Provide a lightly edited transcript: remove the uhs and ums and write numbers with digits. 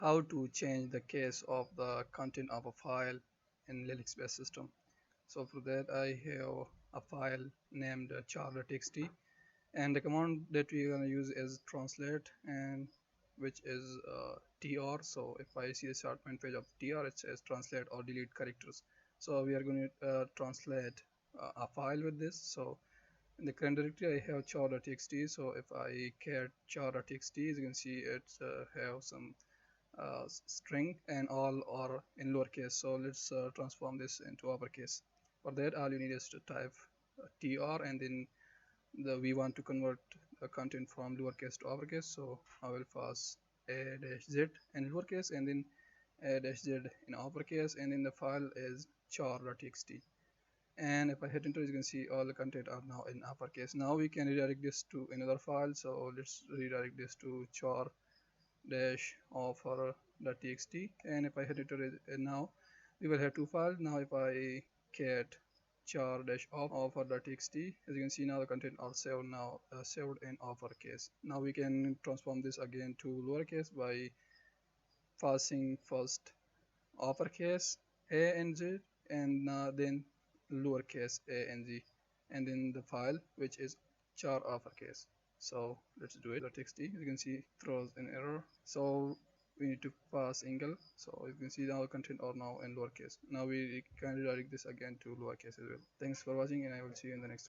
how to change the case of the content of a file in Linux based system. So for that I have a file named char.txt, and the command that we're going to use is translate, and which is tr. So if I see the start point page of tr, it says translate or delete characters. So we are going to translate a file with this. So in the current directory I have char.txt. So if I care char.txt, as you can see it's have some string and all are in lowercase. So let's transform this into uppercase. For that all you need is to type tr, and then we want to convert the content from lowercase to uppercase. So I will pass a dash z in lowercase and then a dash z in uppercase, and then the file is char.txt. And if I hit enter, you can see all the content are now in uppercase. Now we can redirect this to another file. So let's redirect this to char dash offer.txt, and if I hit enter now we will have two files. Now if I cat char dash offer.txt, as you can see now the content are saved now, saved in uppercase. Now we can transform this again to lowercase by passing first uppercase a and z, and then lowercase a and z, and then the file which is char uppercase. So let's do it. .txt, you can see throws an error. So we need to pass angle. So you can see now content are now in lowercase. Now we can redirect this again to lowercase as well. Thanks for watching, and I will see you in the next